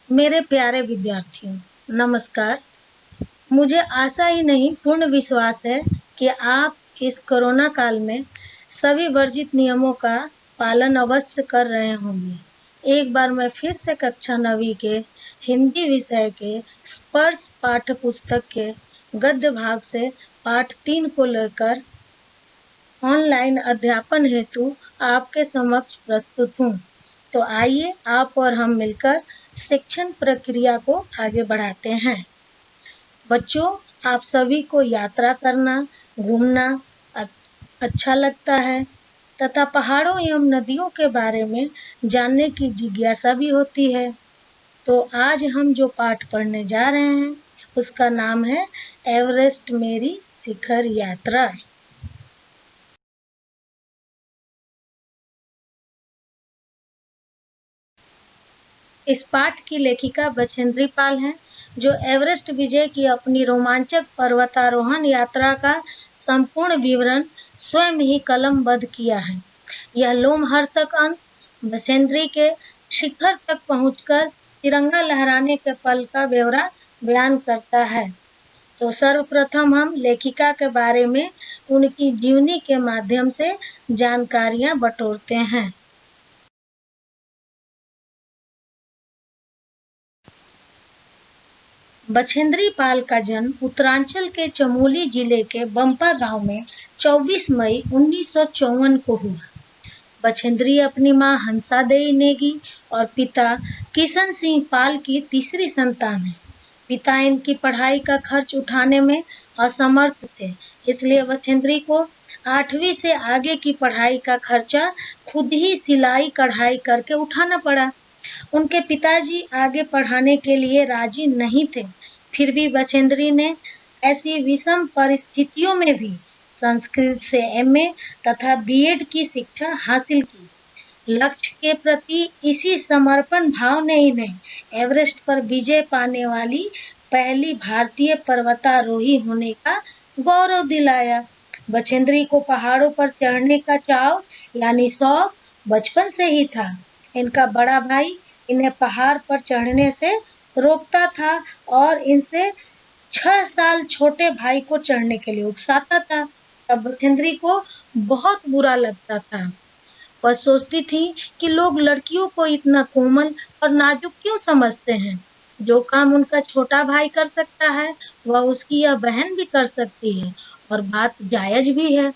मेरे प्यारे विद्यार्थियों, नमस्कार। मुझे आशा ही नहीं पूर्ण विश्वास है कि आप इस कोरोना काल में सभी वर्जित नियमों का पालन अवश्य कर रहे होंगे। एक बार मैं फिर से कक्षा 9वीं के हिंदी विषय के स्पर्श पाठ्य पुस्तक के गद्य भाग से पाठ 3 को लेकर ऑनलाइन अध्यापन हेतु आपके समक्ष प्रस्तुत हूँ। तो आइए आप और हम मिलकर शिक्षण प्रक्रिया को आगे बढ़ाते हैं। बच्चों, आप सभी को यात्रा करना, घूमना अच्छा लगता है तथा पहाड़ों एवं नदियों के बारे में जानने की जिज्ञासा भी होती है। तो आज हम जो पाठ पढ़ने जा रहे हैं उसका नाम है एवरेस्ट मेरी शिखर यात्रा। इस पाठ की लेखिका बछेंद्री पाल हैं, जो एवरेस्ट विजय की अपनी रोमांचक पर्वतारोहण यात्रा का संपूर्ण विवरण स्वयं ही कलमबद्ध किया है। यह लोमहर्षक अंश बछेंद्री के शिखर तक पहुंचकर तिरंगा लहराने के पल का ब्यौरा बयान करता है। तो सर्वप्रथम हम लेखिका के बारे में उनकी जीवनी के माध्यम से जानकारियां बटोरते हैं। बछेंद्री पाल का जन्म उत्तरांचल के चमोली जिले के बम्पा गांव में 24 मई 1954 को हुआ। बछेंद्री अपनी मां हंसा देई नेगी और पिता किशन सिंह पाल की तीसरी संतान है। पिता इनकी पढ़ाई का खर्च उठाने में असमर्थ थे, इसलिए बछेंद्री को 8वीं से आगे की पढ़ाई का खर्चा खुद ही सिलाई कढ़ाई करके उठाना पड़ा। उनके पिताजी आगे पढ़ाने के लिए राजी नहीं थे, फिर भी बछेंद्री ने ऐसी विषम परिस्थितियों में भी संस्कृत से एमए तथा बीएड की शिक्षा हासिल की। लक्ष्य के प्रति इसी समर्पण भाव ने इन्हें एवरेस्ट पर विजय पाने वाली पहली भारतीय पर्वतारोही होने का गौरव दिलाया। बछेंद्री को पहाड़ों पर चढ़ने का चाव यानी शौक बचपन से ही था। इनका बड़ा भाई इन्हें पहाड़ पर चढ़ने से रोकता था और इनसे 6 साल छोटे भाई को चढ़ने के लिए उकसाता था। तब बछेंद्री को बहुत बुरा लगता था। वह सोचती थी कि लोग लड़कियों को इतना कोमल और नाजुक क्यों समझते हैं। जो काम उनका छोटा भाई कर सकता है वह उसकी यह बहन भी कर सकती है और बात जायज भी है।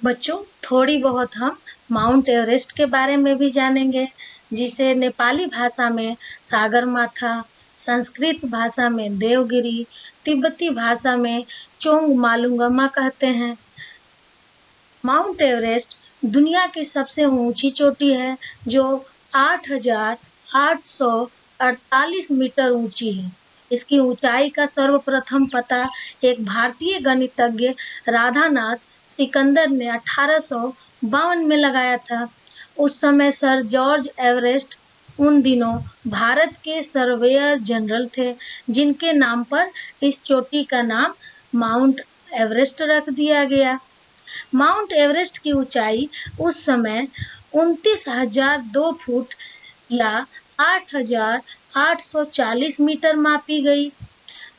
बच्चों, थोड़ी बहुत हम माउंट एवरेस्ट के बारे में भी जानेंगे, जिसे नेपाली भाषा में सागरमाथा, संस्कृत भाषा में देवगिरी, तिब्बती भाषा में चोंगमालुंगमा कहते हैं। माउंट एवरेस्ट दुनिया की सबसे ऊंची चोटी है, जो 8,848 मीटर ऊंची है। इसकी ऊंचाई का सर्वप्रथम पता एक भारतीय गणितज्ञ राधानाथ सिकंदर ने 1852 में लगाया था। उस समय सर जॉर्ज एवरेस्ट उन दिनों भारत के सर्वेयर जनरल थे, जिनके नाम पर इस चोटी का नाम माउंट एवरेस्ट रख दिया गया। माउंट एवरेस्ट की ऊंचाई उस समय 29,002 फुट या 8,840 मीटर मापी गई।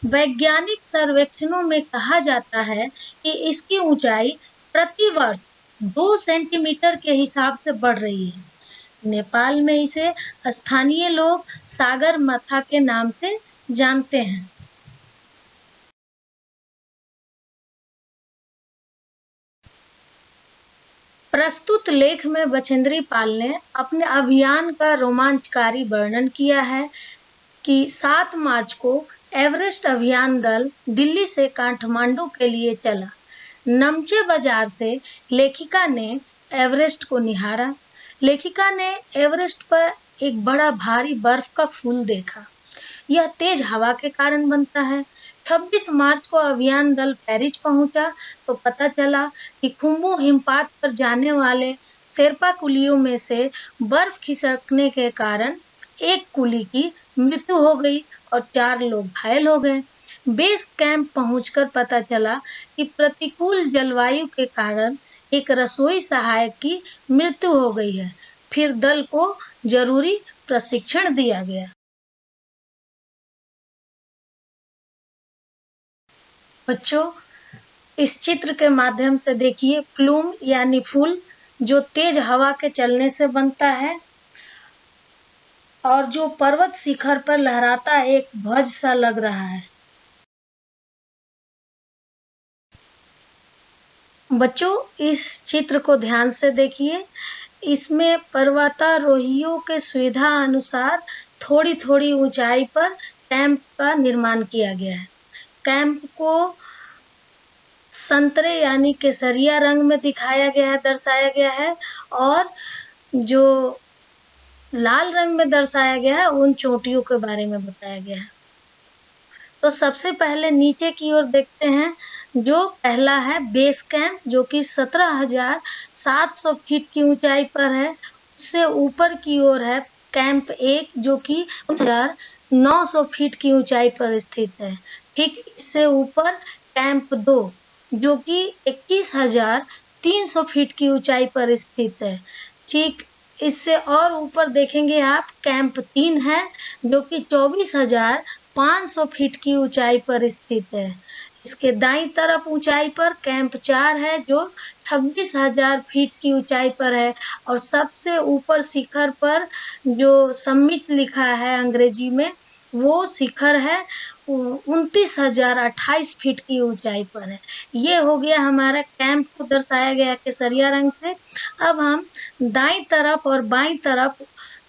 वैज्ञानिक सर्वेक्षणों में कहा जाता है कि इसकी ऊंचाई प्रति वर्ष 2 सेंटीमीटर के हिसाब से बढ़ रही है। नेपाल में इसे स्थानीय लोग सागरमाथा के नाम से जानते हैं। प्रस्तुत लेख में बछेंद्री पाल ने अपने अभियान का रोमांचकारी वर्णन किया है कि 7 मार्च को एवरेस्ट अभियान दल दिल्ली से काठमांडू के लिए चला। नमचे बाजार से लेखिका ने एवरेस्ट को निहारा। लेखिका ने एवरेस्ट पर एक बड़ा भारी बर्फ का फूल देखा। यह तेज हवा के कारण बनता है। 26 मार्च को अभियान दल पेरिस पहुंचा तो पता चला कि खुम्बू हिमपात पर जाने वाले शेरपा कुलियों में से बर्फ खिसकने के कारण एक कुली की मृत्यु हो गई और 4 लोग घायल हो गए। बेस कैंप पहुंचकर पता चला कि प्रतिकूल जलवायु के कारण एक रसोई सहायक की मृत्यु हो गई है। फिर दल को जरूरी प्रशिक्षण दिया गया। बच्चों, इस चित्र के माध्यम से देखिए प्लूम यानी फूल जो तेज हवा के चलने से बनता है और जो पर्वत शिखर पर लहराता एक ध्वज सा लग रहा है। बच्चों, इस चित्र को ध्यान से देखिए। इसमें पर्वतारोहियों के सुविधा अनुसार थोड़ी थोड़ी ऊंचाई पर कैंप का निर्माण किया गया है। कैंप को संतरे यानी केसरिया रंग में दिखाया गया है, दर्शाया गया है, और जो लाल रंग में दर्शाया गया है उन चोटियों के बारे में बताया गया है। तो सबसे पहले नीचे की ओर देखते हैं। जो पहला है बेस कैंप, जो कि 17,700 फीट की ऊंचाई पर है। उससे ऊपर की ओर है कैंप 1, जो कि 9,900 फीट की ऊंचाई पर स्थित है। ठीक इससे ऊपर कैंप 2, जो कि 21,300 फीट की ऊंचाई पर स्थित है। ठीक इससे और ऊपर देखेंगे आप कैंप 3 है, जो कि 24,500 फीट की ऊंचाई पर स्थित है। इसके दाईं तरफ ऊंचाई पर कैंप 4 है, जो 26,000 फीट की ऊंचाई पर है, और सबसे ऊपर शिखर पर जो समिट लिखा है अंग्रेजी में, वो शिखर है 29,028 फीट की ऊंचाई पर है। ये हो गया हमारा कैंप को दर्शाया गया केसरिया रंग से। अब हम दाईं तरफ और बाईं तरफ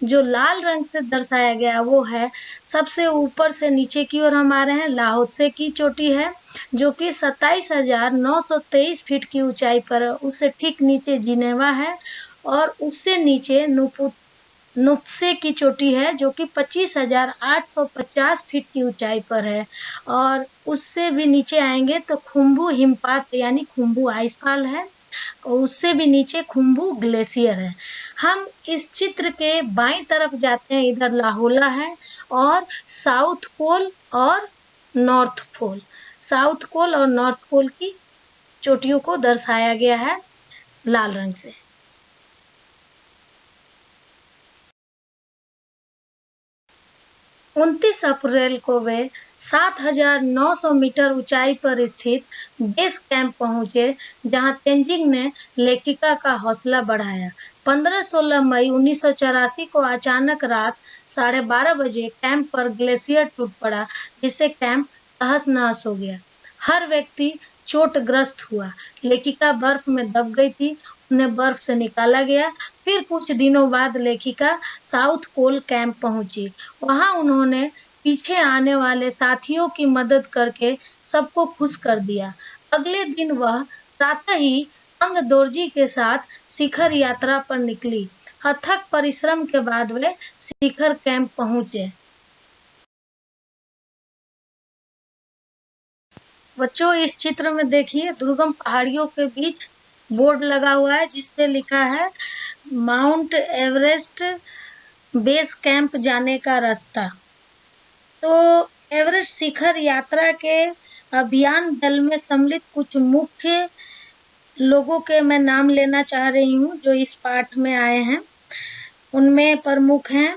जो लाल रंग से दर्शाया गया वो है, सबसे ऊपर से नीचे की ओर हमारे हैं लाओत्से की चोटी है, जो कि 27,923 फीट की ऊंचाई पर है। उससे ठीक नीचे जिनेवा है, और उससे नीचे नुप्से की चोटी है, जो कि 25,850 फीट की ऊंचाई पर है। और उससे भी नीचे आएंगे तो खुम्बू हिमपात यानी खुम्बू आइसफॉल है, और उससे भी नीचे खुम्बू ग्लेशियर है। हम इस चित्र के बाईं तरफ जाते हैं, इधर लाहौला है, और साउथ पोल और नॉर्थ पोल, साउथ पोल और नॉर्थ पोल की चोटियों को दर्शाया गया है लाल रंग से। 29 अप्रैल को वे 7,900 मीटर ऊंचाई पर स्थित बेस कैंप पहुंचे, जहां तेंजिंग ने लेखिका का हौसला बढ़ाया। 15-16 मई 1984 को अचानक रात 12:30 बजे कैंप पर ग्लेशियर टूट पड़ा, जिससे कैंप तहस नहस हो गया। हर व्यक्ति चोटग्रस्त हुआ। लेखिका बर्फ में दब गई थी, उन्हें बर्फ से निकाला गया। फिर कुछ दिनों बाद लेखिका साउथ पोल कैंप पहुंची। वहां उन्होंने पीछे आने वाले साथियों की मदद करके सबको खुश कर दिया। अगले दिन वह प्रातः ही अंग दोर्जी के साथ शिखर यात्रा पर निकली। अथक परिश्रम के बाद वे शिखर कैंप पहुंचे। बच्चों, इस चित्र में देखिए दुर्गम पहाड़ियों के बीच बोर्ड लगा हुआ है, जिसपे लिखा है माउंट एवरेस्ट बेस कैंप जाने का रास्ता। तो एवरेस्ट शिखर यात्रा के अभियान दल में सम्मिलित कुछ मुख्य लोगों के मैं नाम लेना चाह रही हूँ, जो इस पाठ में आए हैं। उनमें प्रमुख हैं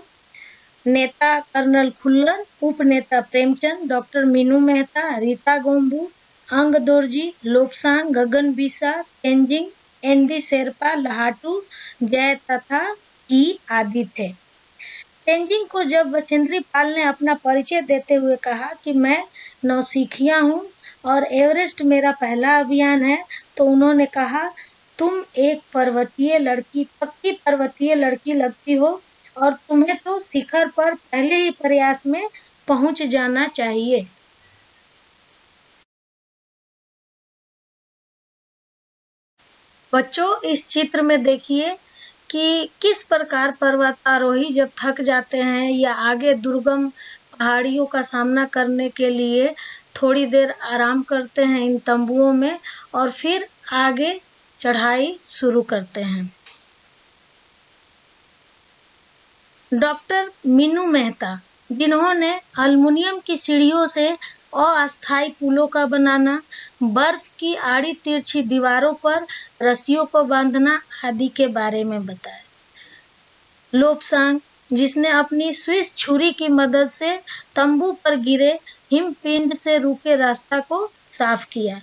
नेता कर्नल खुल्लर, उप नेता प्रेमचंद, डॉक्टर मीनू मेहता, रीता गोम्बू, अंग दोर्जी, लोपसांग, गगन बिसा, तेंजिंग, एनडी शेरपा, लाहाटू, जय तथा की आदि थे। तेंजिंग को जब बछेंद्री पाल ने अपना परिचय देते हुए कहा कि मैं नौसिखिया हूँ और एवरेस्ट मेरा पहला अभियान है, तो उन्होंने कहा, तुम एक पर्वतीय लड़की, पक्की पर्वतीय लड़की लगती हो, और तुम्हें तो शिखर पर पहले ही प्रयास में पहुंच जाना चाहिए। बच्चों, इस चित्र में देखिए कि किस प्रकार पर्वतारोही जब थक जाते हैं या आगे दुर्गम पहाड़ियों का सामना करने के लिए थोड़ी देर आराम करते हैं इन तंबुओं में, और फिर आगे चढ़ाई शुरू करते हैं। डॉक्टर मीनू मेहता, जिन्होंने एल्युमिनियम की सीढ़ियों से अस्थायी पुलों का बनाना, बर्फ की आड़ी तिरछी दीवारों पर रस्सियों को बांधना आदि के बारे में बताया। लोब्सांग, जिसने अपनी स्विस छुरी की मदद से तंबू पर गिरे हिमपिंड से रुके रास्ता को साफ किया।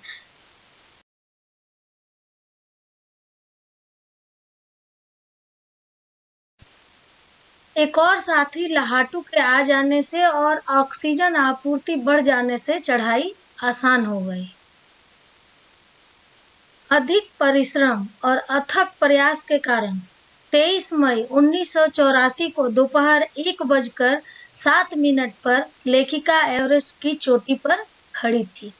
एक और साथी लहाटू के आ जाने से और ऑक्सीजन आपूर्ति बढ़ जाने से चढ़ाई आसान हो गई। अधिक परिश्रम और अथक प्रयास के कारण 23 मई 1984 को दोपहर 1:07 पर लेखिका एवरेस्ट की चोटी पर खड़ी थी।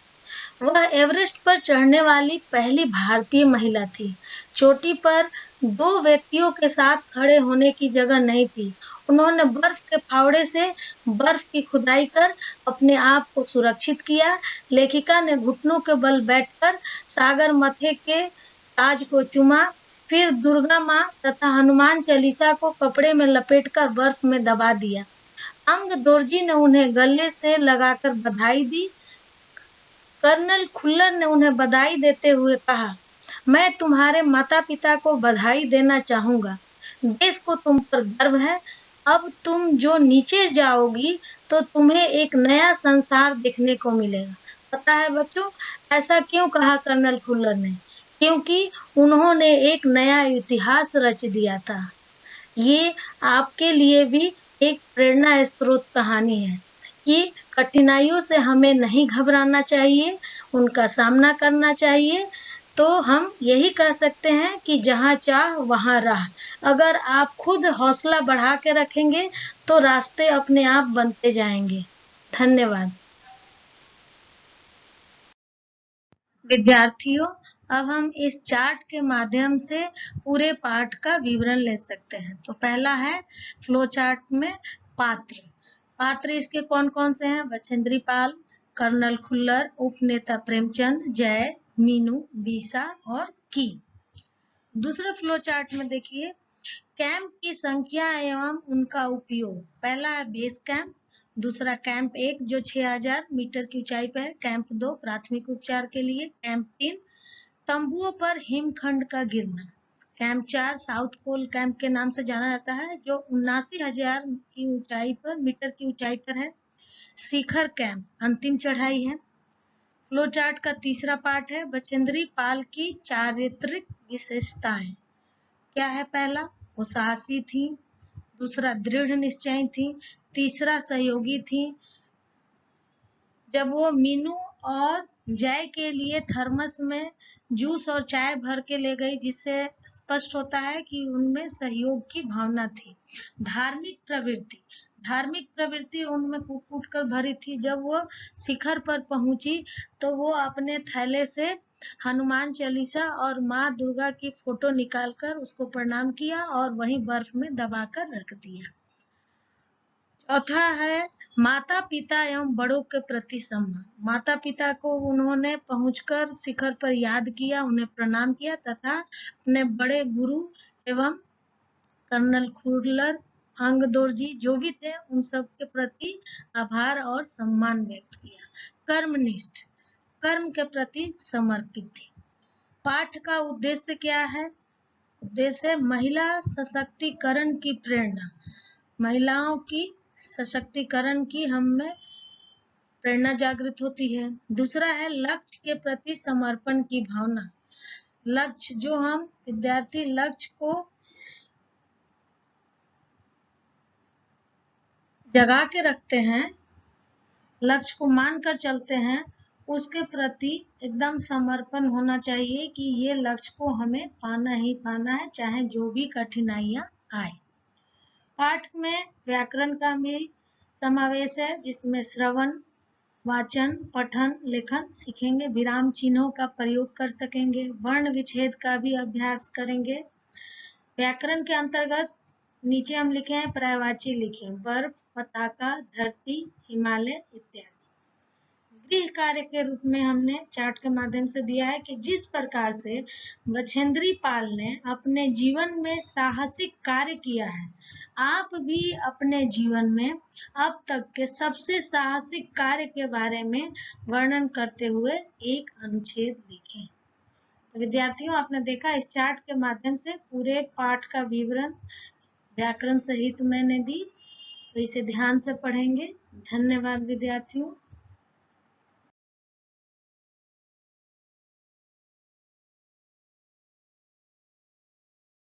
वह एवरेस्ट पर चढ़ने वाली पहली भारतीय महिला थी। चोटी पर दो व्यक्तियों के साथ खड़े होने की जगह नहीं थी। उन्होंने बर्फ के फावड़े से बर्फ की खुदाई कर अपने आप को सुरक्षित किया। लेखिका ने घुटनों के बल बैठकर सागर मथे के ताज को चूमा, फिर दुर्गा माँ तथा हनुमान चालीसा को कपड़े में लपेटकर बर्फ में दबा दिया। अंग दोर्जी ने उन्हें गले से लगाकर बधाई दी। कर्नल खुल्लर ने उन्हें बधाई देते हुए कहा, मैं तुम्हारे माता पिता को बधाई देना चाहूंगा। देश को तुम पर गर्व है। अब तुम जो नीचे जाओगी तो तुम्हें एक नया संसार देखने को मिलेगा। पता है बच्चों, ऐसा क्यों कहा कर्नल खुल्लर ने? क्योंकि उन्होंने एक नया इतिहास रच दिया था। ये आपके लिए भी एक प्रेरणा स्रोत कहानी है कि कठिनाइयों से हमें नहीं घबराना चाहिए, उनका सामना करना चाहिए। तो हम यही कह सकते हैं कि जहाँ चाह वहाँ राह। अगर आप खुद हौसला बढ़ा के रखेंगे तो रास्ते अपने आप बनते जाएंगे। धन्यवाद। विद्यार्थियों, अब हम इस चार्ट के माध्यम से पूरे पाठ का विवरण ले सकते हैं। तो पहला है फ्लो चार्ट में पात्र। पात्र इसके कौन कौन से हैं? बछेंद्री पाल, कर्नल खुल्लर, उपनेता प्रेमचंद, जय, मीनू, बीसा और की। दूसरा फ्लो चार्ट में देखिए कैंप की संख्या एवं उनका उपयोग। पहला है बेस कैंप, दूसरा कैंप 1 जो 6000 मीटर की ऊंचाई पर है, कैंप 2 प्राथमिक उपचार के लिए, कैंप 3 तंबुओं पर हिमखंड का गिरना, कैंप 4 साउथ पोल कैंप के नाम से जाना जाता है जो 79,000 की ऊंचाई पर मीटर की ऊंचाई पर है, शिखर कैंप अंतिम चढ़ाई है। फ्लो चार्ट का तीसरा पार्ट है बछेंद्री पाल की चारित्रिक विशेषताएं। क्या है? पहला, वो साहसी थी, दूसरा दृढ़ निश्चयी थी, तीसरा सहयोगी थी। जब वो मीनू और जय के लिए थर्मस में जूस और चाय भर के ले गई, जिससे स्पष्ट होता है कि उनमें सहयोग की भावना थी। धार्मिक प्रवृत्ति, धार्मिक प्रवृत्ति उनमें कूट कूट कर भरी थी। जब वो शिखर पर पहुंची तो वो अपने थैले से हनुमान चालीसा और माँ दुर्गा की फोटो निकालकर उसको प्रणाम किया और वहीं बर्फ में दबाकर रख दिया। चौथा है माता पिता एवं बड़ों के प्रति सम्मान। माता पिता को उन्होंने पहुंचकर शिखर पर याद किया, उन्हें प्रणाम किया तथा अपने बड़े गुरु एवं कर्नल खुल्लर, अंग दोर्जी जो भी थे उन सब के प्रति आभार और सम्मान व्यक्त किया। कर्मनिष्ठ, कर्म के प्रति समर्पित थी। पाठ का उद्देश्य क्या है? उद्देश्य महिला सशक्तिकरण की प्रेरणा, महिलाओं की सशक्तिकरण की हमें प्रेरणा जागृत होती है। दूसरा है लक्ष्य के प्रति समर्पण की भावना। लक्ष्य, जो हम विद्यार्थी लक्ष्य को जगा के रखते हैं, लक्ष्य को मानकर चलते हैं, उसके प्रति एकदम समर्पण होना चाहिए कि ये लक्ष्य को हमें पाना ही पाना है, चाहे जो भी कठिनाइयां आए। पाठ में व्याकरण का भी समावेश है, जिसमें श्रवण, वाचन, पठन, लेखन सीखेंगे, विराम चिन्हों का प्रयोग कर सकेंगे, वर्ण विच्छेद का भी अभ्यास करेंगे। व्याकरण के अंतर्गत नीचे हम लिखे हैं पर्यायवाची लिखे, बर्फ, पताका, धरती, हिमालय इत्यादि। गृह कार्य के रूप में हमने चार्ट के माध्यम से दिया है कि जिस प्रकार से बछेंद्री पाल ने अपने जीवन में साहसिक कार्य किया है, आप भी अपने जीवन में अब तक के सबसे साहसिक कार्य के बारे में वर्णन करते हुए एक अनुच्छेद लिखें। तो विद्यार्थियों, आपने देखा इस चार्ट के माध्यम से पूरे पाठ का विवरण व्याकरण सहित मैंने दी, तो इसे ध्यान से पढ़ेंगे। धन्यवाद विद्यार्थियों।